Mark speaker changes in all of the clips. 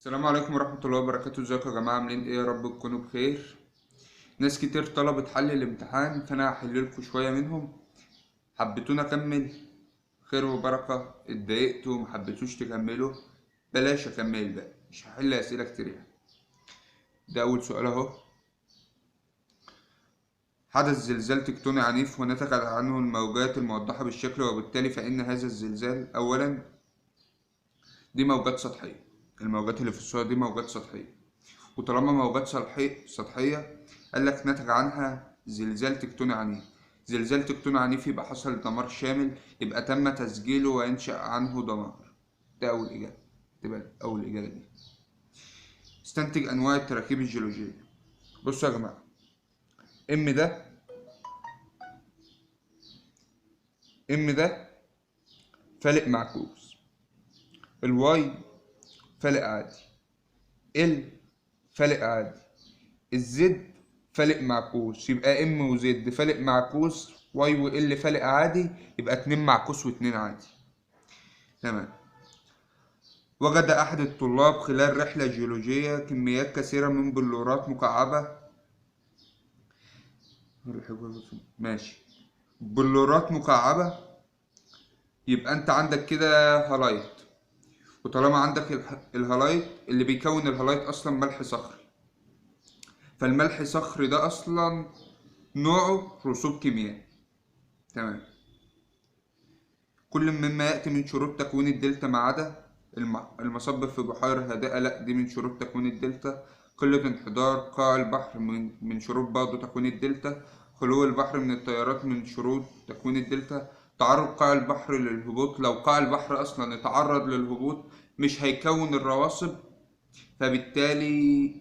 Speaker 1: السلام عليكم ورحمة الله وبركاته. ازيكم يا جماعة؟ عاملين ايه؟ يا رب تكونوا بخير. ناس كتير طلبت حل الامتحان فانا هحللكوا شوية منهم. حبيتونا اكمل خير وبركة، اتضايقتوا محبتوش تكملوا بلاش اكمل بقى، مش هحل اسئلة كتير يعني. ده اول سؤال اهو. حدث زلزال تكتوني عنيف ونتج عنه الموجات الموضحة بالشكل، وبالتالي فإن هذا الزلزال أولا دي موجات سطحية. الموجات اللي في الصورة دي موجات سطحية، وطالما موجات سطحية قال لك نتج عنها زلزال تكتوني عنيف. زلزال تكتوني عنيف يبقى حصل دمار شامل، يبقى تم تسجيله وينشأ عنه دمار. ده أول إجابة، تبقى أول إجابة دي. استنتج أنواع التراكيب الجيولوجية. بصوا يا جماعة، ام ده ام ده فالق معكوس، الواي فالق عادي، ال فالق عادي، الزد فالق معكوس. يبقى ام وزد فالق معكوس، واي وال فالق عادي، يبقى 2 معكوس و2 عادي. تمام. وجد احد الطلاب خلال رحلة جيولوجية كميات كثيرة من بلورات مكعبة. ماشي، بلورات مكعبة. يبقى انت عندك كده هالايت، وطالما عندك الهالايت اللي بيكون الهالايت اصلا ملح صخري، فالملح الصخري ده اصلا نوعه رسوب كيميائي. تمام. كل مما يأتي من شروط تكوين الدلتا ما عدا المصب في بحيرة هادئة، لأ دي من شروط تكوين الدلتا. قلة انحدار قاع البحر من شروط برضه تكوين الدلتا. خلو البحر من التيارات من شروط تكوين الدلتا. تعرض قاع البحر للهبوط، لو قاع البحر أصلا اتعرض للهبوط مش هيكون الرواسب، فبالتالي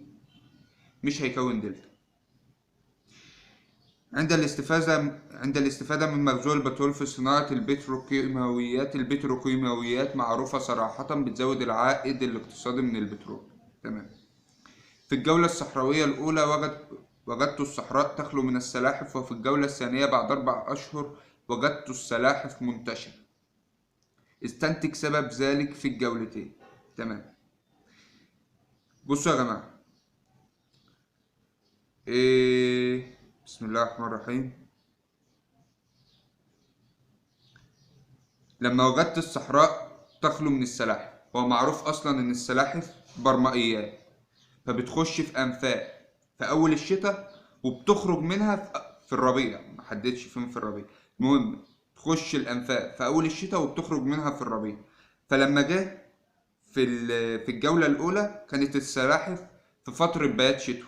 Speaker 1: مش هيكون دلتا. عند الاستفادة من مخزون البترول في صناعة البتروكيماويات معروفة صراحة بتزود العائد الاقتصادي من البترول. تمام. في الجولة الصحراوية الأولى وجدت الصحراء تخلو من السلاحف، وفي الجولة الثانية بعد 4 أشهر وجدت السلاحف منتشرة. استنتج سبب ذلك في الجولتين. تمام. بصوا يا جماعة، بسم الله الرحمن الرحيم. لما وجدت الصحراء تخلو من السلاحف، هو معروف اصلا ان السلاحف برمائيات، فبتخش في انفاق في اول الشتاء وبتخرج منها في الربيع، ما حددش فين في الربيع. المهم تخش الانفاق في اول الشتاء وبتخرج منها في الربيع. فلما جه في الجولة الاولى كانت السلاحف في فترة بيات شتوي،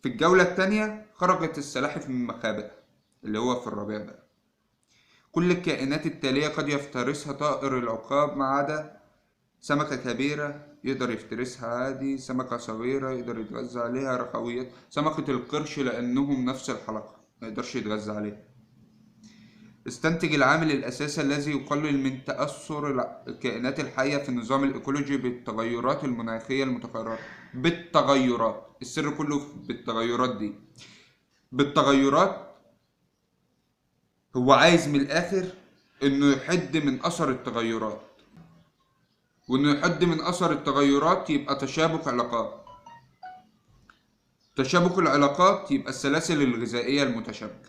Speaker 1: في الجولة التانية خرجت السلاحف من مخابئها اللي هو في الربيع بقى. كل الكائنات التالية قد يفترسها طائر العقاب ما عدا سمكة كبيرة يقدر يفترسها عادي، سمكة صغيرة يقدر يتغذى عليها، رخويات سمكة القرش لأنهم نفس الحلقة ما يقدرش يتغذى عليها. استنتج العامل الأساسي الذي يقلل من تأثر الكائنات الحية في النظام الإيكولوجي بالتغيرات المناخية المتكررة. بالتغيرات، السر كله بالتغيرات دي. بالتغيرات هو عايز من الآخر إنه يحد من أثر التغيرات، وإنه يحد من أثر التغيرات يبقى تشابك علاقات. تشابك العلاقات يبقى السلاسل الغذائية المتشابكة.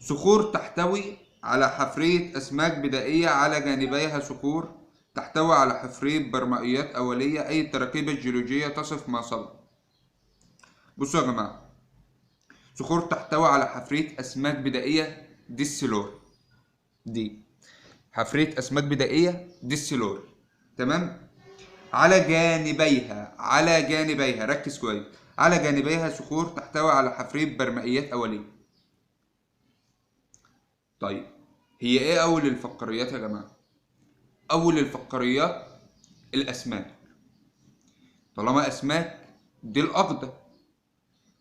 Speaker 1: صخور تحتوي على حفرية أسماك بدائية على جانبيها صخور تحتوي على حفرية برمائيات أولية. أي التراكيب الجيولوجية تصف ما سبق. بصوا يا جماعة، صخور تحتوي على حفرية أسماك بدائية دي السلور، دي حفرية أسماك بدائية دي السلور. تمام. على جانبيها ركز كويس، على جانبيها صخور تحتوي على حفرية برمائيات أولية. طيب، هي ايه أول الفقاريات يا جماعة؟ أول الفقاريات الأسماك. طالما أسماك دي الأقدم،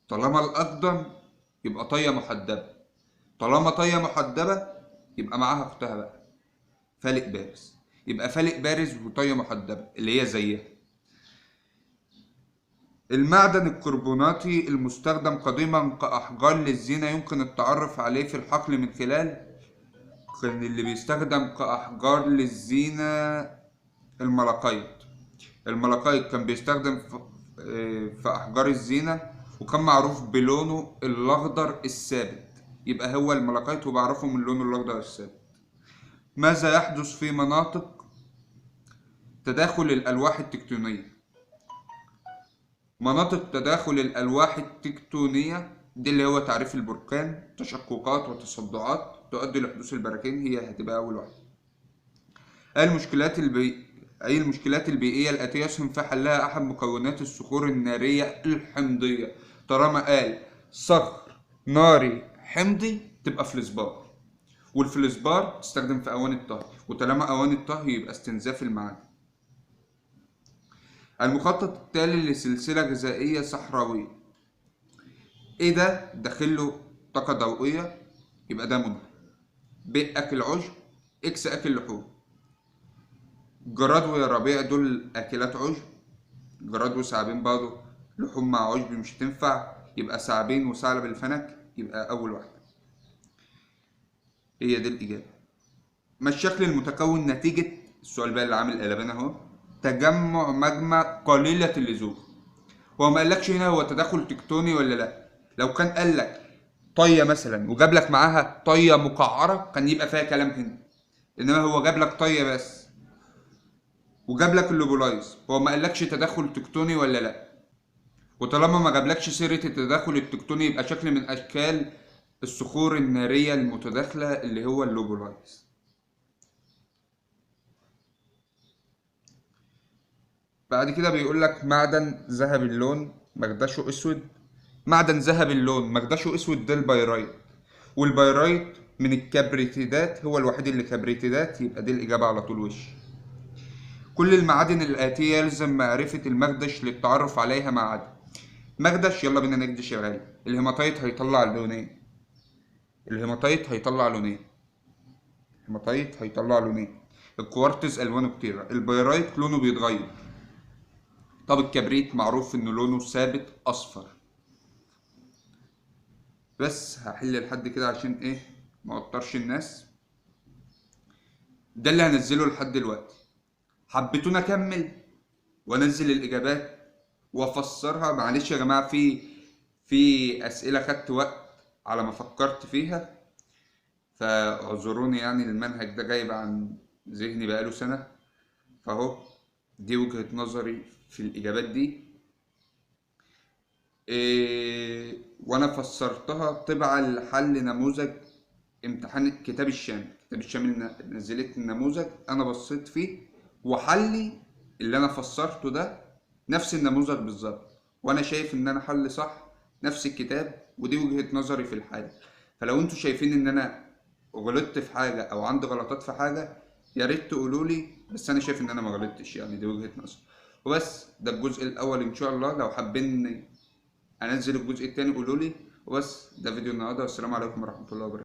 Speaker 1: طالما الأقدم يبقى طية محدبة، طالما طية محدبة يبقى معاها أختها بقى فالق بارز، يبقى فالق بارز وطية محدبة اللي هي زيها. المعدن الكربوناتي المستخدم قديما كأحجار للزينة يمكن التعرف عليه في الحقل من خلال اللي بيستخدم كأحجار للزينة الملقيط. الملقيط كان بيستخدم في أحجار الزينة، وكان معروف بلونه الأخضر الثابت. يبقى هو الملقيط وبعرفه من لونه الأخضر الثابت. ماذا يحدث في مناطق تداخل الألواح التكتونية؟ مناطق تداخل الألواح التكتونية دي اللي هو تعريف البركان، تشققات وتصدعات تؤدي لحدوث البراكين، هي هتبقى أول واحدة. أي المشكلات البيئية الآتية يسهم في حلها أحد مكونات الصخور النارية الحمضية. طالما قال صخر ناري حمضي تبقى فلزبار، والفلزبار تستخدم في أواني الطهي، وطالما أواني الطهي يبقى استنزاف المعادن. المخطط التالي لسلسلة غذائية صحراوية. ايه ده؟ داخله طاقة ضوئية، يبقى ده منتج. ب اكل عشب، اكس اكل لحوم. جراد ويرابيع دول اكلات عشب، جراد وثعابين برضه لحوم مع عشب مش هتنفع، يبقى ثعابين وثعلب الفنك، يبقى اول واحدة. هي دي الاجابة. ما الشكل المتكون نتيجة السؤال بقى اللي عامل قلبان اهو؟ تجمع مجمع قليلة اللزوج. هو ما قالكش هنا هو تداخل تكتوني ولا لا. لو كان قالك طيه مثلا وجاب لك معاها طيه مقعره كان يبقى فيها كلام هنا، انما هو جاب لك طيه بس وجاب لك اللوبولايز. هو ما قالكش تداخل تكتوني ولا لا، وطالما ما جابلكش سيره التداخل التكتوني يبقى شكل من اشكال الصخور الناريه المتداخله اللي هو اللوبولايز. بعد كده بيقول لك معدن ذهبي اللون مغدشه اسود. معدن ذهبي اللون مغدشه اسود ده البيرايت، والبيرايت من الكبريتيدات، هو الوحيد اللي كبريتيدات، يبقى دي الإجابة على طول وش. كل المعادن الآتية يلزم معرفة المغدش للتعرف عليها مع عدد. مغدش، يلا بينا نكدش يا غالي. الهيماتيت هيطلع لونين، الهيماتيت هيطلع لونين، الهيماتيت هيطلع لونين. الكوارتز ألوانه كتيرة، البيرايت لونه بيتغير. طب الكبريت معروف إن لونه ثابت أصفر. بس هحل لحد كده عشان ايه ما اوترش الناس. ده اللي هنزله لحد دلوقتي. حبيتوني اكمل وانزل الاجابات وافسرها؟ معلش يا جماعه، في اسئله خدت وقت على ما فكرت فيها، فاعذروني. يعني المنهج ده جايب عن ذهني بقاله سنه، فاهو دي وجهه نظري في الاجابات دي. وانا فسرتها طبعا لحل نموذج امتحان كتاب الشامل. كتاب الشامل نزلت النموذج، انا بصيت فيه وحلي اللي انا فسرته ده نفس النموذج بالظبط، وانا شايف ان انا حل صح نفس الكتاب، ودي وجهة نظري في الحل. فلو انتوا شايفين ان انا غلطت في حاجة او عندي غلطات في حاجة يا ريت تقولوا لي، بس انا شايف ان انا ما غلطتش، يعني دي وجهة نظري. وبس ده الجزء الاول. ان شاء الله لو حابين انزل الجزء التاني قولوا لي. وبس ده فيديو النهارده، والسلام عليكم ورحمة الله وبركاته.